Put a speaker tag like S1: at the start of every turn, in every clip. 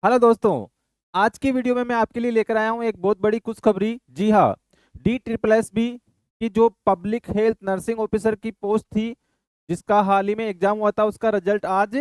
S1: Hello दोस्तों। आज की वीडियो में मैं आपके लिए लेकर आया हूं एक बहुत बड़ी खुशखबरी। जी हाँ, डी ट्रिपल एस बी की जो पब्लिक हेल्थ नर्सिंग ऑफिसर की पोस्ट थी, जिसका हाल ही में एग्जाम हुआ था, उसका रिजल्ट आज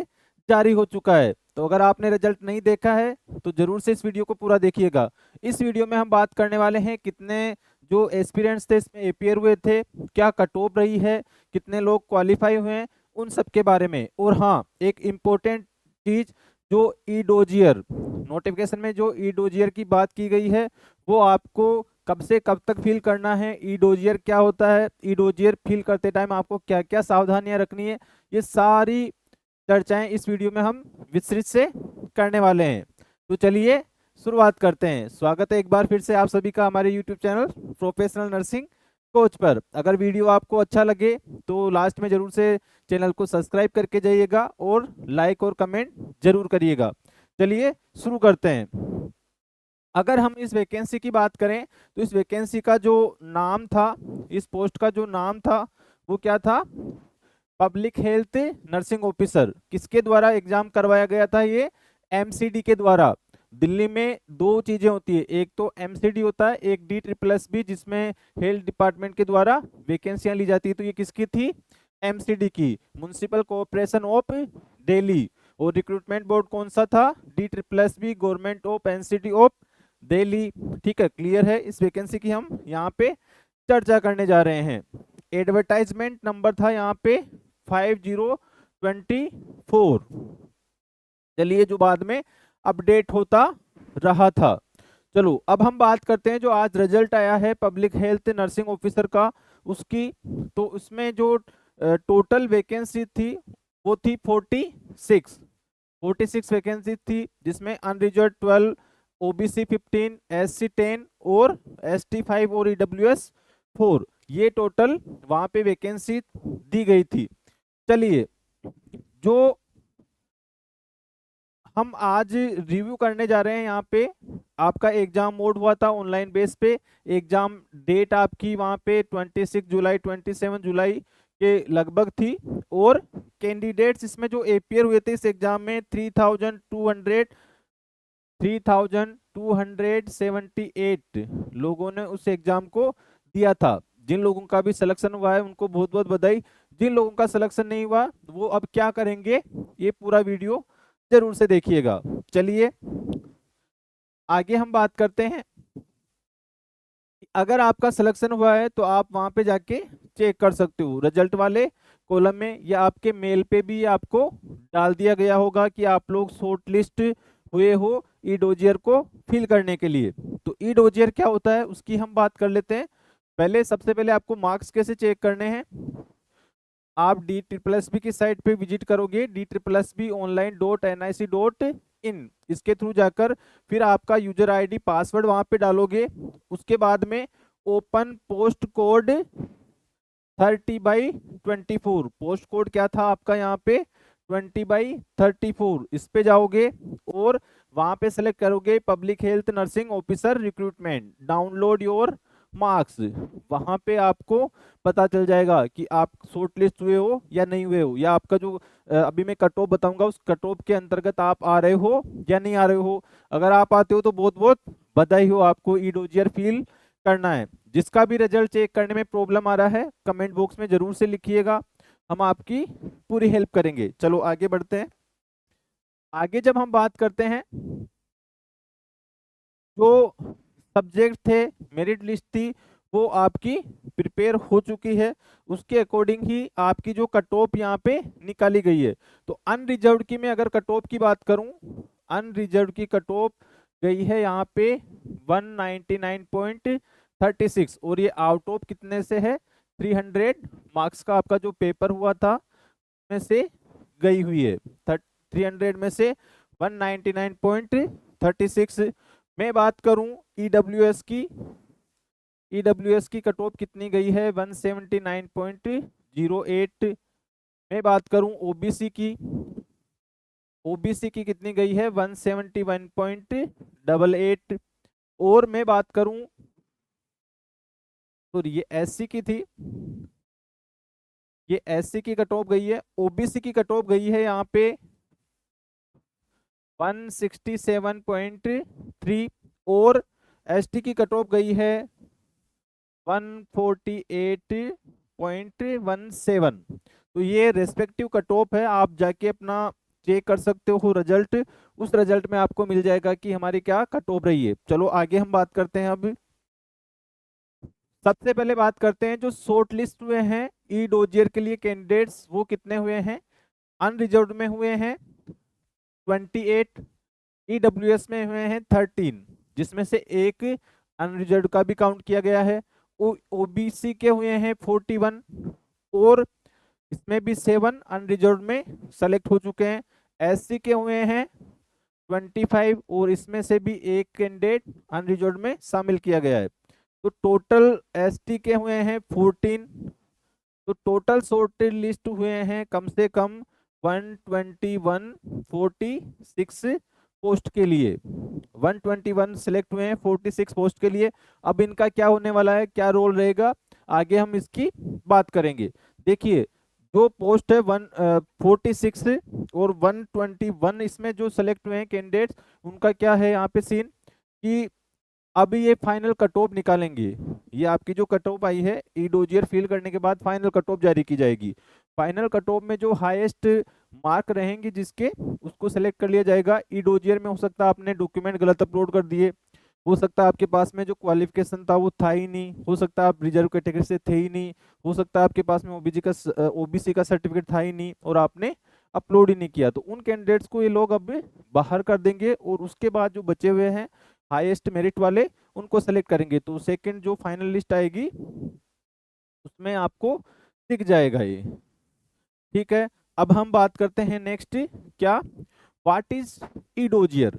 S1: जारी हो चुका है। तो अगर आपने रिजल्ट नहीं देखा है तो जरूर से इस वीडियो को पूरा देखिएगा। इस वीडियो में हम बात करने वाले हैं कितने जो एस्पिरेंट्स थे इसमें अपियर हुए थे, क्या कट ऑफ रही है, कितने लोग क्वालिफाई हुए हैं, उन सब के बारे में। और हाँ, एक इम्पोर्टेंट चीज, जो ई डोजियर नोटिफिकेशन में जो ई डोजियर की बात की गई है, वो आपको कब से कब तक फिल करना है, ई डोजियर क्या होता है, ई डोजियर फिल करते टाइम आपको क्या क्या सावधानियां रखनी है, ये सारी चर्चाएं इस वीडियो में हम विस्तृत से करने वाले हैं। तो चलिए शुरुआत करते हैं। स्वागत है एक बार फिर से आप सभी का हमारे YouTube channel professional nursing coach पर। अगर वीडियो आपको अच्छा लगे तो लास्ट में जरूर से चैनल को सब्सक्राइब करके जाइएगा और लाइक और कमेंट जरूर करिएगा। चलिए शुरू करते हैं। अगर हम इस वैकेंसी की बात करें तो इस वैकेंसी का जो नाम था, इस पोस्ट का जो नाम था वो क्या था? Public health nursing officer. किसके द्वारा एग्जाम करवाया गया था? ये एमसीडी के द्वारा। दिल्ली में दो चीजें होती है, एक तो एमसीडी होता है, एक डी ट्रिपल एस बी, जिसमें हेल्थ डिपार्टमेंट के द्वारा वैकेंसियां ली जाती है। तो ये किसकी थी? एमसीडी की, म्युनिसिपल कॉर्पोरेशन ऑफ दिल्ली। और रिक्रूटमेंट बोर्ड कौन सा था? D triple S B, government of NCT of Delhi. ठीक है, क्लियर है। इस वैकेंसी की हम यहाँ पे चर्चा करने जा रहे हैं। एडवर्टाइजमेंट नंबर था यहाँ पे 5024। चलिए, जो बाद में अपडेट होता रहा था। चलो अब हम बात करते हैं जो आज रिजल्ट आया है पब्लिक हेल्थ नर्सिंग ऑफिसर का, उसकी। तो उसमें जो टोटल वैकेंसी थी वो थी 46 वैकेंसी थी, जिसमें अनरिजर्व 12, ओबीसी 15, एससी 10 और एसटी 5 और ईडब्ल्यूएस 4। ये टोटल वहां पे वैकेंसी दी गई थी। चलिए, जो हम आज रिव्यू करने जा रहे हैं यहाँ पे, आपका एग्जाम मोड हुआ था ऑनलाइन बेस पे। एग्जाम डेट आपकी वहाँ पे 26 जुलाई 27 जुलाई के लगभग थी। और कैंडिडेट्स इसमें जो अपियर हुए थे इस एग्जाम में 3278 लोगों ने उस एग्जाम को दिया था। जिन लोगों का भी सिलेक्शन हुआ है उनको बहुत बहुत बधाई। जिन लोगों का सिलेक्शन नहीं हुआ वो अब क्या करेंगे, ये पूरा वीडियो जरूर से देखिएगा। चलिए आगे हम बात करते हैं। अगर आपका सिलेक्शन हुआ है तो आप वहां पे जाके चेक कर सकते हो रिजल्ट वाले कॉलम में, या आपके मेल पे भी आपको डाल दिया गया होगा कि आप लोग शॉर्ट लिस्ट हुए हो ई डोजियर को फिल करने के लिए। तो ई डोजियर क्या होता है उसकी हम बात कर लेते हैं। पहले, सबसे पहले आपको मार्क्स कैसे चेक करने हैं? आप डी ट्रिपल एस बी की साइट पे विजिट करोगे, DSSB online.nic.in। इसके थ्रू जाकर फिर आपका यूजर आईडी पासवर्ड वहां पे डालोगे। उसके बाद में open post code 30/24, post code क्या था आपका यहाँ पे? 20/34। इस पे जाओगे और वहां पे सेलेक्ट करोगे public health nursing officer recruitment, download your marks. वहां पे आपको पता चल जाएगा कि आप शॉर्ट लिस्ट हुए हो या नहीं हुए हो, या आपका जो अभी मैं कट ऑफ बताऊंगा उस कट ऑफ के अंतर्गत आप आ रहे हो या नहीं आ रहे हो। अगर आप आते हो तो बहुत बहुत बधाई हो, आपको ई डोजियर फील करना है। जिसका भी रिजल्ट चेक करने में प्रॉब्लम आ रहा है कमेंट बॉक्स में जरूर से लिखिएगा, हम आपकी पूरी हेल्प करेंगे। चलो आगे बढ़ते हैं। आगे जब हम बात करते हैं, जो सब्जेक्ट थे, मेरिट लिस्ट थी, वो आपकी प्रिपेयर हो चुकी है। उसके अकॉर्डिंग ही आपकी जो कट ऑफ यहाँ पे निकाली गई है। तो अनरिजर्व्ड की मैं अगर कट ऑफ की बात करूं, अनरिजर्व्ड की कट ऑफ गई है यहाँ पे 199.36। और ये आउट ऑफ कितने से है? 300 मार्क्स का आपका जो पेपर हुआ था में से गई हुई है। 300 में से 199.36। मैं बात करूं ईडब्ल्यूएस की, ईडब्ल्यूएस की कट ऑफ कितनी गई है? 179.08। मैं बात करूं ओबीसी की, ओबीसी की कितनी गई है? 171.88। और मैं बात करूं तो ये एससी की थी, ये एससी की कट ऑफ गई है। ओबीसी की कट ऑफ गई है यहाँ पे 167.3 और एसटी की कट ऑफ गई है 148.17। तो ये रेस्पेक्टिव कट ऑफ है, आप जाके अपना चेक कर सकते हो रिजल्ट। उस रिजल्ट में आपको मिल जाएगा कि हमारी क्या कट ऑफ रही है। चलो आगे हम बात करते हैं। अब सबसे पहले बात करते हैं जो शॉर्ट लिस्ट हुए हैं ई डोजियर के लिए कैंडिडेट्स, वो कितने हुए हैं। अनरिजर्व्ड में हुए हैं 28, ईडब्ल्यूएस में हुए हैं 13, जिसमें से एक अनरिजर्व्ड का भी काउंट किया गया है। ओबीसी के हुए हैं 41 और इसमें भी 7 अनरिजर्व्ड में सेलेक्ट हो चुके हैं। एससी के हुए हैं 25 और इसमें से भी एक कैंडिडेट अनरिजर्व्ड में शामिल किया गया है। तो टोटल एसटी के हुए हैं 14। तो टोटल शॉर्टेड लिस्ट हुए हैं कम से कम 121 46 पोस्ट के लिए। 121 सिलेक्ट हुए हैं 46 पोस्ट के लिए। अब इनका क्या होने वाला है, क्या रोल रहेगा, आगे हम इसकी बात करेंगे। देखिए जो पोस्ट है 146 और 121, इसमें जो सेलेक्ट हुए हैं कैंडिडेट्स, उनका क्या है यहाँ पे सीन कि अभी ये फाइनल कट ऑफ निकालेंगे। ये आपकी जो कट ऑफ आई है ई डोजियर फिल करने के बाद फाइनल कट ऑफ जारी की जाएगी। फाइनल कट ऑफ में जो हाईएस्ट मार्क रहेंगे जिसके, उसको सेलेक्ट कर लिया जाएगा। ई डोजियर में हो सकता है आपने डॉक्यूमेंट गलत अपलोड कर दिए, हो सकता है आपके पास में जो क्वालिफिकेशन था वो था ही नहीं, हो सकता है आप रिजर्व कैटेगरी से थे ही नहीं, हो सकता है आपके पास में ओबीसी का सर्टिफिकेट था ही नहीं और आपने अपलोड ही नहीं किया। तो उन कैंडिडेट्स को ये लोग अब बाहर कर देंगे और उसके बाद जो बचे हुए हैं हाईएस्ट मेरिट वाले उनको सेलेक्ट करेंगे। तो सेकंड जो फाइनल लिस्ट आएगी उसमें आपको दिख जाएगा ये। ठीक है, अब हम बात करते हैं नेक्स्ट, क्या व्हाट इज ई डोजियर।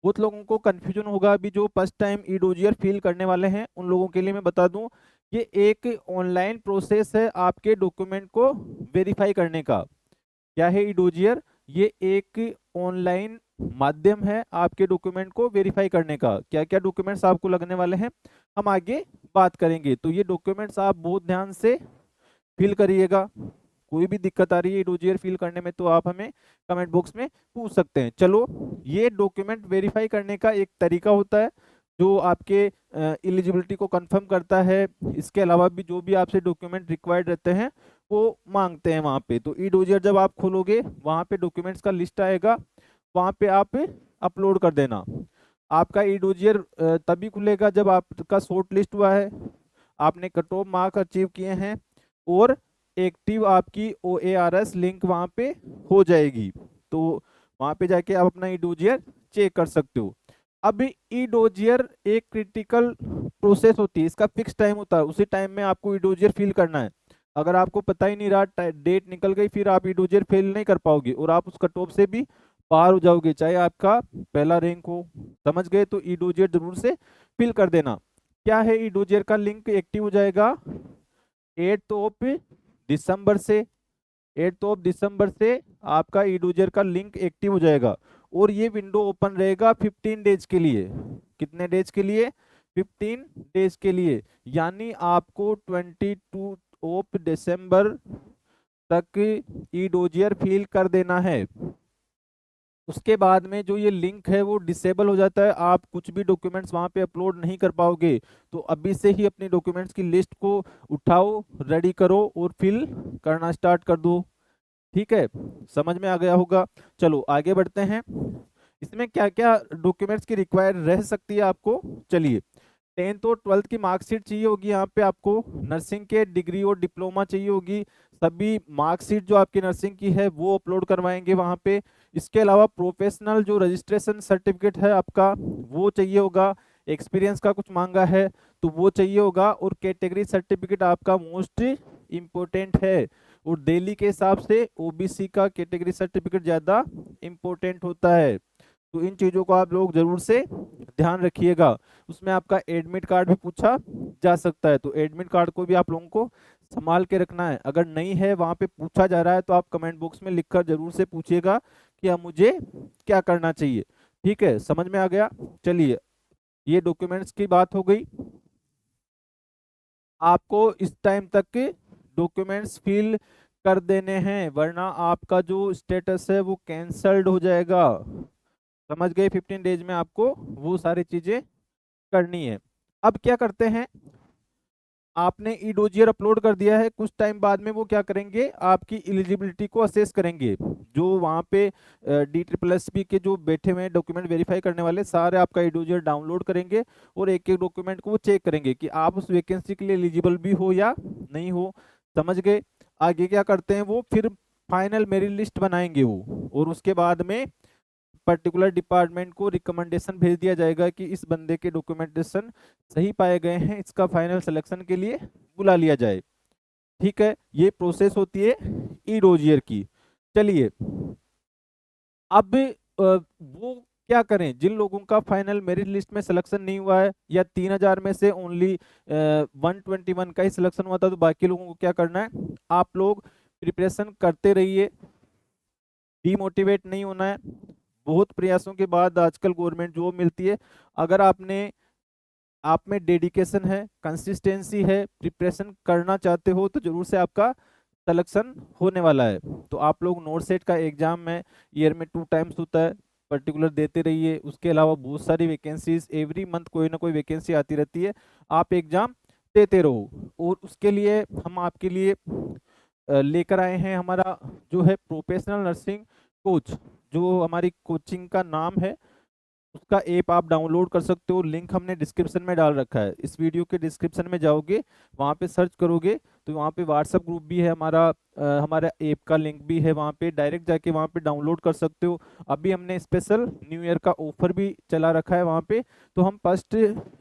S1: बहुत लोगों को कंफ्यूजन होगा, अभी जो first time e dossier fill करने वाले हैं उन लोगों के लिए मैं बता दूं, ये एक ऑनलाइन प्रोसेस है आपके डॉक्यूमेंट को वेरीफाई करने का। क्या है ई डोजियर, ये एक ऑनलाइन माध्यम है आपके डॉक्यूमेंट को वेरीफाई करने का। क्या क्या डॉक्यूमेंट्स आपको लगने वाले हैं हम आगे बात करेंगे। तो ये डॉक्यूमेंट्स आप बहुत ध्यान से फिल करिएगा। कोई भी दिक्कत आ रही है डोजियर फिल करने में तो आप हमें कमेंट बॉक्स में पूछ सकते हैं। चलो, ये डॉक्यूमेंट वेरीफाई करने का एक तरीका होता है जो आपके एलिजिबिलिटी को कंफर्म करता है। इसके अलावा भी जो भी आपसे डॉक्यूमेंट रिक्वायर्ड रहते हैं वो मांगते हैं वहाँ पे। तो ई डोजियर जब आप खोलोगे वहाँ पे डॉक्यूमेंट्स का लिस्ट आएगा, वहाँ पे आप अपलोड कर देना। आपका ई डोजियर तभी खुलेगा जब आपका शॉर्ट लिस्ट हुआ है, आपने कट ऑफ मार्क अचीव किए हैं और एक्टिव आपकी OARS लिंक वहाँ पे हो जाएगी। तो वहाँ पे जाके आप अपना ई डोजियर चेक कर सकते हो। अब ई डोजियर एक क्रिटिकल प्रोसेस होती है, इसका फिक्स टाइम होता है, उसी टाइम में आपको ई डोजियर फिल करना है। अगर आपको पता ही नहीं रहा, डेट निकल गई, फिर आप ई डोजियर फिल नहीं कर पाओगे और आप उस कट ऑफ से भी पार हो जाओगे, चाहे आपका पहला रैंक हो। समझ गए, तो ई डोजियर जरूर से फिल कर देना। क्या है, ई डोजियर का लिंक एक्टिव हो जाएगा 8 ऑफ दिसंबर से। 8 ऑफ दिसंबर से आपका ई डोजियर का लिंक एक्टिव हो जाएगा और ये विंडो ओपन रहेगा 15 डेज के लिए। कितने डेज के लिए, 15 डेज के लिए। यानी आपको 22 ऑफ दिसंबर तक ई डोजियर फिल कर देना है। उसके बाद में जो ये लिंक है वो डिसेबल हो जाता है, आप कुछ भी डॉक्यूमेंट्स वहां पे अपलोड नहीं कर पाओगे। तो अभी से ही अपनी डॉक्यूमेंट्स की लिस्ट को उठाओ, रेडी करो और फिल करना स्टार्ट कर दो। ठीक है, समझ में आ गया होगा। चलो आगे बढ़ते हैं। इसमें क्या क्या डॉक्यूमेंट्स की रिक्वायर रह सकती है आपको, चलिए। 10th और 12th की मार्कशीट चाहिए होगी यहाँ पे आपको, नर्सिंग के डिग्री और डिप्लोमा चाहिए होगी, सभी मार्कशीट जो आपकी नर्सिंग की है वो अपलोड करवाएंगे वहाँ पे। इसके अलावा प्रोफेशनल जो रजिस्ट्रेशन सर्टिफिकेट है आपका वो चाहिए होगा, एक्सपीरियंस का कुछ मांगा है तो वो चाहिए होगा, और कैटेगरी सर्टिफिकेट आपका मोस्ट इम्पोर्टेंट है। और दिल्ली के हिसाब से ओबीसी का कैटेगरी सर्टिफिकेट ज़्यादा इम्पोर्टेंट होता है। तो इन चीज़ों को आप लोग जरूर से ध्यान रखिएगा। उसमें आपका एडमिट कार्ड भी पूछा जा सकता है, तो एडमिट कार्ड को भी आप लोगों को संभाल के रखना है। अगर नहीं है वहाँ पे पूछा जा रहा है तो आप कमेंट बॉक्स में लिखकर जरूर से पूछिएगा कि अब मुझे क्या करना चाहिए। ठीक है, समझ में आ गया। चलिए, ये डॉक्यूमेंट्स की बात हो गई। आपको इस टाइम तक के डॉक्यूमेंट्स फिल कर देने हैं, वरना आपका जो स्टेटस है वो कैंसल्ड हो जाएगा। समझ गए? 15 डेज में आपको वो सारी चीजें करनी है। अब क्या करते हैं, आपने ई डोजियर अपलोड कर दिया है, कुछ टाइम बाद में वो क्या करेंगे, आपकी एलिजिबिलिटी को असेस करेंगे। जो वहाँ पे डी ट्रिपल एस पी के जो बैठे हुए हैं डॉक्यूमेंट वेरीफाई करने वाले, सारे आपका ई डोजियर डाउनलोड करेंगे और एक एक डॉक्यूमेंट को वो चेक करेंगे कि आप उस वैकेंसी के लिए एलिजिबल भी हो या नहीं हो। समझ गए? आगे क्या करते हैं, वो फिर फाइनल मेरिट लिस्ट बनाएंगे वो, और उसके बाद में पर्टिकुलर डिपार्टमेंट को रिकमेंडेशन भेज दिया जाएगा कि इस बंदे के डॉक्यूमेंटेशन सही पाए गए हैं, इसका फाइनल सिलेक्शन के लिए बुला लिया जाए। ठीक है, ये प्रोसेस होती है ई डोजियर की। चलिए, अब वो क्या करें जिन लोगों का फाइनल मेरिट लिस्ट में सिलेक्शन नहीं हुआ है, या 3000 में से ओनली 121 का ही सिलेक्शन हुआ था, तो बाकी लोगों को क्या करना है, आप लोग प्रिपरेशन करते रहिए, डीमोटिवेट नहीं होना है। बहुत प्रयासों के बाद आजकल गवर्नमेंट जॉब मिलती है। अगर आप में डेडिकेशन है, कंसिस्टेंसी है, प्रिपरेशन करना चाहते हो, तो जरूर से आपका सिलेक्शन होने वाला है। तो आप लोग नोट सेट का एग्जाम है, ईयर में 2 टाइम्स होता है, पर्टिकुलर देते रहिए। उसके अलावा बहुत सारी वैकेंसीज एवरी मंथ कोई ना कोई वैकेंसी आती रहती है, आप एग्जाम देते रहो। और उसके लिए हम आपके लिए लेकर आए हैं हमारा जो है प्रोफेशनल नर्सिंग कोच। जो हमारी कोचिंग का नाम है, उसका ऐप आप डाउनलोड कर सकते हो, लिंक हमने डिस्क्रिप्शन में डाल रखा है। इस वीडियो के डिस्क्रिप्शन में जाओगे, वहाँ पे सर्च करोगे तो वहाँ पे व्हाट्सएप ग्रुप भी है हमारा, हमारा ऐप का लिंक भी है, वहाँ पे डायरेक्ट जाके वहाँ पे डाउनलोड कर सकते हो। अभी हमने स्पेशल न्यू ईयर का ऑफर भी चला रखा है वहाँ पे। तो हम फर्स्ट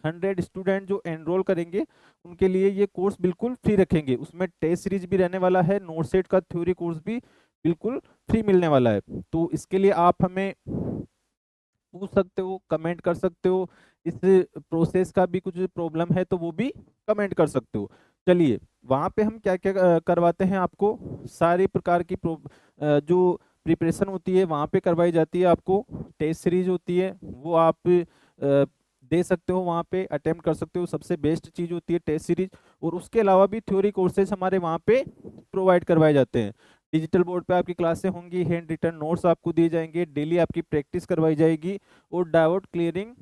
S1: 100 स्टूडेंट जो एनरोल करेंगे उनके लिए ये कोर्स बिल्कुल फ्री रखेंगे। उसमें टेस्ट सीरीज भी रहने वाला है, नोट सेट का थ्योरी कोर्स भी बिल्कुल फ्री मिलने वाला है। तो इसके लिए आप हमें पूछ सकते हो, कमेंट कर सकते हो। इस प्रोसेस का भी कुछ प्रॉब्लम है तो वो भी कमेंट कर सकते हो। चलिए, वहाँ पे हम क्या क्या करवाते हैं आपको, सारी प्रकार की जो प्रिपरेशन होती है वहाँ पे करवाई जाती है। आपको टेस्ट सीरीज होती है, वो आप दे सकते हो, वहाँ पे अटेम्प्ट कर सकते हो। सबसे बेस्ट चीज़ होती है टेस्ट सीरीज। और उसके अलावा भी थ्योरी कोर्सेज हमारे वहाँ पे प्रोवाइड करवाए जाते हैं। डिजिटल बोर्ड पे आपकी क्लासें होंगी, हैंड रिटन नोट्स आपको दिए जाएंगे, डेली आपकी प्रैक्टिस करवाई जाएगी, और डाउट क्लियरिंग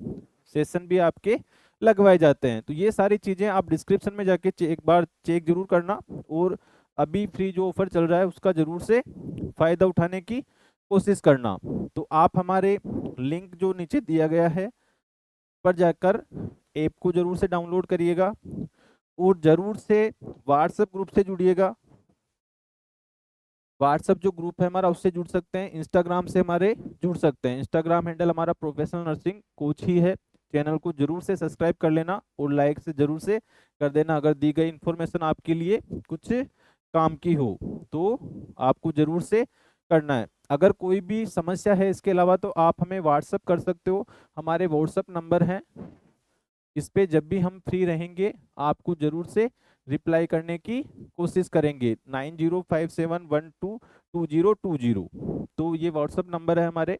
S1: सेशन भी आपके लगवाए जाते हैं। तो ये सारी चीज़ें आप डिस्क्रिप्शन में जाके एक बार चेक जरूर करना, और अभी फ्री जो ऑफर चल रहा है उसका जरूर से फायदा उठाने की कोशिश करना। तो आप हमारे लिंक जो नीचे दिया गया है पर जाकर ऐप को जरूर से डाउनलोड करिएगा, और जरूर से व्हाट्सएप ग्रुप से जुड़िएगा। व्हाट्सएप जो ग्रुप है हमारा उससे जुड़ सकते हैं, इंस्टाग्राम से हमारे जुड़ सकते हैं। इंस्टाग्राम हैंडल हमारा प्रोफेशनल नर्सिंग कोच ही है। चैनल को जरूर से सब्सक्राइब कर लेना और लाइक से जरूर से कर देना। अगर दी गई इन्फॉर्मेशन आपके लिए कुछ काम की हो तो आपको जरूर से करना है। अगर कोई भी समस्या है इसके अलावा तो आप हमें व्हाट्सएप कर सकते हो। हमारे व्हाट्सएप नंबर हैं, इस पे जब भी हम फ्री रहेंगे आपको जरूर से रिप्लाई करने की कोशिश करेंगे। 9057122020। तो ये व्हाट्सएप नंबर है हमारे,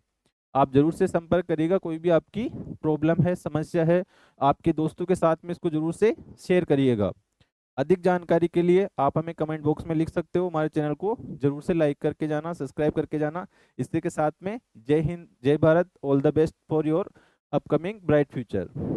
S1: आप जरूर से संपर्क करिएगा। कोई भी आपकी प्रॉब्लम है, समस्या है, आपके दोस्तों के साथ में इसको जरूर से शेयर करिएगा। अधिक जानकारी के लिए आप हमें कमेंट बॉक्स में लिख सकते हो। हमारे चैनल को जरूर से लाइक करके जाना, सब्सक्राइब करके जाना। इसी के साथ में जय हिंद, जय Bharat, all the best for your upcoming bright future.